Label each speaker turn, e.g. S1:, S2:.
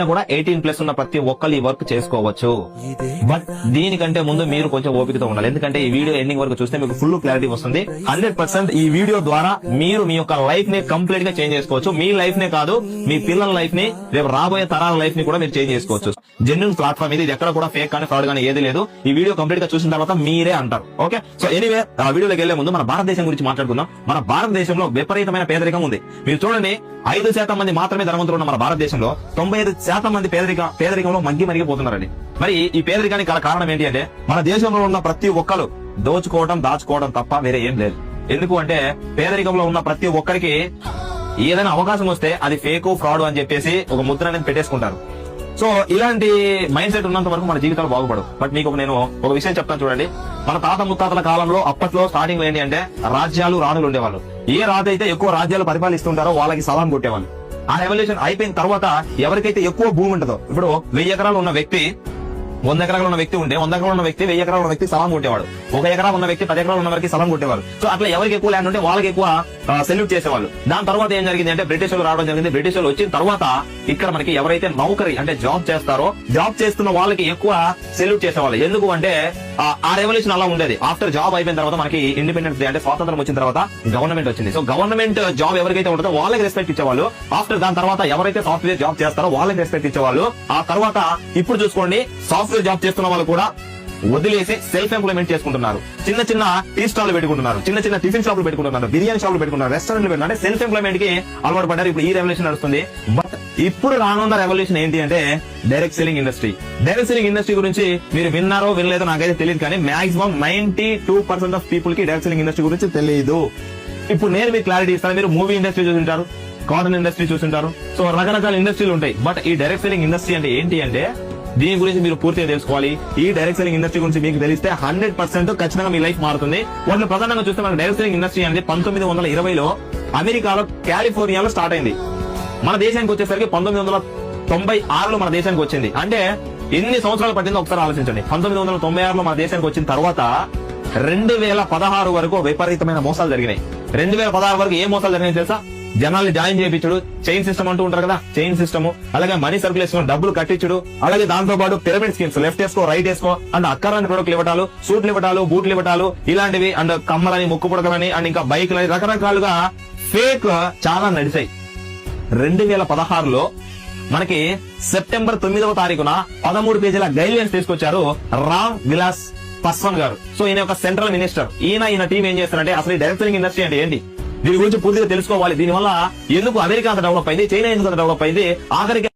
S1: కూడా 18+ ఉన్న ప్రతి ఒక్కరు ఈ వర్క్ చేసుకోవచ్చు. బట్ దీనికంటే ముందు మీరు కొంచెం ఓపికతో ఉండాలి. ఎందుకంటే ఈ వీడియో ఎండింగ్ వరకు చూస్తే మీకు ఫుల్ క్లారిటీ వస్తుంది. 100% ఈ వీడియో ద్వారా మీరు మీ యొక్క లైఫ్ ని కంప్లీట్ గా చేంజ్ చేసుకోవచ్చు. మీ లైఫ్ నే కాదు, మీ పిల్లల లైఫ్ ని, రేపు రాబోయే తరాల లైఫ్ ని కూడా మీరు చేంజ్ చేసుకోవచ్చు. జెన్యూన్ ప్లాట్ఫామ్ ఇది ఎక్కడ కూడా ఫేక్ కానీ ఫ్రాడ్ కానీ ఏది లేదు. ఈ వీడియో కంప్లీట్ గా చూసిన తర్వాత మీరే అంటారు. ఓకే, సో ఎనీవే ఆ వీడియోలోకి వెళ్లే ముందు మన భారతదేశం గురించి మాట్లాడుకుందాం. మన భారతదేశంలో విపరీతమైన పేదరికం ఉంది. మీరు చూడండి, 5% మంది మాత్రమే ధనవంతులు ఉన్న మన భారతదేశంలో 95% మంది పేదరికంలో మగ్గిపోతున్నారండి. మరి ఈ పేదరికానికి గల కారణం ఏంటి అంటే, మన దేశంలో ఉన్న ప్రతి ఒక్కరు దోచుకోవడం దాచుకోవడం తప్ప వేరే ఏం లేదు. ఎందుకు అంటే, పేదరికంలో ఉన్న ప్రతి ఒక్కరికి ఏదైనా అవకాశం వస్తే అది ఫేక్ ఫ్రాడ్ అని చెప్పేసి ఒక ముద్ర అనేది పెట్టేసుకుంటారు. సో ఇలాంటి మైండ్ సెట్ ఉన్నంత వరకు మన జీవితాలు బాగుపడవు. బట్ మీకు నేను ఒక విషయం చెప్తాను చూడండి. మన తాత ముత్తాతల కాలంలో అప్పట్లో స్టార్టింగ్ ఏంటి అంటే, రాజ్యాలు రాణులు ఉండేవాళ్ళు. ఏ రాజు అయితే ఎక్కువ రాజ్యాలు పరిపాలిస్తుంటారో వాళ్ళకి సలాం కొట్టేవాళ్ళు. ఆ రెవల్యూషన్ అయిపోయిన తర్వాత ఎవరికైతే ఎక్కువ భూమి ఉంటుందో, ఇప్పుడు 1000 ఎకరాలు ఉన్న వ్యక్తి 100 ఎకరాలు ఉన్న వ్యక్తి ఉంటే, 100 ఎకరాలు ఉన్న వ్యక్తి 1000 ఎకరాలు ఉన్న వ్యక్తి సలాం కొట్టేవాడు. 1 ఎకరా ఉన్న వ్యక్తి 10 ఎకరాలు ఉన్న వారికి సలాం కొట్టేవారు. సో అట్లా ఎవరికి ఎక్కువ ల్యాండ్ ఉంటే వాళ్ళకి ఎక్కువ సెల్యూట్ చేసేవాళ్ళు. దాని తర్వాత ఏం జరిగింది అంటే, బ్రిటిష్ వాళ్ళు రావడం జరిగింది. బ్రిటిష్ వాళ్ళు వచ్చిన తర్వాత ఇక్కడ మనకి ఎవరైతే నౌకరీ అంటే జాబ్ చేస్తారో, జాబ్ చేస్తున్న వాళ్ళకి ఎక్కువ సెల్యూట్ చేసేవాళ్ళు. ఎందుకు అంటే ఆ రెవల్యూషన్ అలా ఉండేది. ఆఫ్టర్ జాబ్ అయిపోయిన తర్వాత మనకి ఇండిపెండెన్స్ డే అంటే స్వాతంత్రం వచ్చిన తర్వాత గవర్నమెంట్ వచ్చింది. సో గవర్నమెంట్ జాబ్ ఎవరికైతే ఉంటుందో వాళ్ళకి రెస్పెక్ట్ ఇచ్చేవాళ్ళు. ఆఫ్టర్ దాని తర్వాత ఎవరైతే సాఫ్ట్వేర్ జాబ్ చేస్తారో వాళ్ళకి రెస్పెక్ట్ ఇచ్చేవాళ్ళు. ఆ తర్వాత ఇప్పుడు చూసుకోండి, సాఫ్ట్వేర్ జాబ్ చేస్తున్న వాళ్ళు కూడా వదిలేసి సెల్ఫ్ ఎంప్లాయ్మెంట్ చేసుకుంటున్నారు. చిన్న చిన్న టీ స్టాల్ పెట్టుకుంటున్నారు, చిన్న చిన్న టిఫిన్ షాపులు పెట్టుకుంటున్నారు, బిర్యానీ షాపులు పెట్టుకుంటున్నారు, రెస్టారెంట్లు పెట్టుకున్నారు. అంటే సెల్ఫ్ ఎంప్లాయ్మెంట్ కి అలవాటు పడ్డారు. ఇప్పుడు ఈ రెవల్యూషన్ నడుస్తుంది. బట్ ఇప్పుడు రానున్న రెవల్యూషన్ ఏంటి అంటే, direct selling industry. Direct selling industry గురించి మీరు విన్నారో వినలేదో నాకైతే తెలియదు, కానీ మాక్సిమం 92% ఆఫ్ పీపుల్ కి డైరెక్ట్ సెల్లింగ్ ఇండస్ట్రీ గురించి తెలియదు. ఇప్పుడు నేను మీకు క్లారిటీ ఇస్తాను. మీరు మూవీ ఇండస్ట్రీ చూసింటారు, కాటన్ ఇండస్ట్రీ చూసింటారు, సో రకరకాల ఇండస్ట్రీలు ఉంటాయి. బట్ ఈ డైరెక్ట్ సెల్లింగ్ ఇండస్ట్రీ అంటే ఏంటి అంటే, దీని గురించి మీరు పూర్తిగా తెలుసుకోవాలి. ఈ డైరెక్ట్ సెల్లింగ్ ఇండస్ట్రీ గురించి మీకు తెలిస్తే 100% ఖచ్చితంగా మీ లైఫ్ మారుతుంది. వాటిని ప్రధానంగా చూస్తే మన డైరెక్ట్ సెల్లింగ్ ఇండస్ట్రీ అనేది 1920లో అమెరికాలో కాలిఫోర్నియాలో స్టార్ట్ అయింది. మన దేశానికి వచ్చేసరికి 1996లో మన దేశానికి వచ్చింది. అంటే ఎన్ని సంవత్సరాలు పట్టిందో ఒకసారి ఆలోచించండి. 1996లో మన దేశానికి వచ్చిన తర్వాత 2016 వరకు విపరీతమైన మోసాలు జరిగినాయి. 2016 వరకు ఏ మోసాలు జరిగినాయి తెలుసా? జనాల్ని జాయిన్ చేయించుడు, చైన్ సిస్టమ్ అంటూ ఉంటారు కదా, చైన్ సిస్టమ్, అలాగే మనీ సర్క్యులేషన్, డబ్బులు కట్టించుడు, అలాగే దాంతో పాటు పిరమిడ్ స్కీమ్స్, లెఫ్ట్ వేసుకో రైట్ వేసుకో అండ్ అక్కరాని ప్రొడక్ట్లు ఇవ్వటాలు, సూట్లు ఇవ్వటాలు, బూట్లు ఇవ్వటాలు, ఇలాంటివి అండ్ కమ్మలని, ముక్కు పుడకలని అండ్ ఇంకా బైక్లని, రకరకాలుగా ఫేక్ చాలా నడిచాయి. 2016లో మనకి సెప్టెంబర్ 9వ తారీఖున 13 పేజీల గైడ్ లైన్స్ తీసుకొచ్చారు రామ్ విలాస్ పాస్వాన్ గారు. సో ఈయన ఒక సెంట్రల్ మినిస్టర్. ఈయన టీం ఏం చేస్తారంటే, అసలు డైరెక్ట్ సెల్లింగ్ ఇండస్ట్రీ అంటే ఏంటి, దీని గురించి పూర్తిగా తెలుసుకోవాలి. దీనివల్ల ఎందుకు అమెరికా అంత డెవలప్ అయింది, చైనా ఎందుకు డెవలప్ అయింది, ఆఖరికి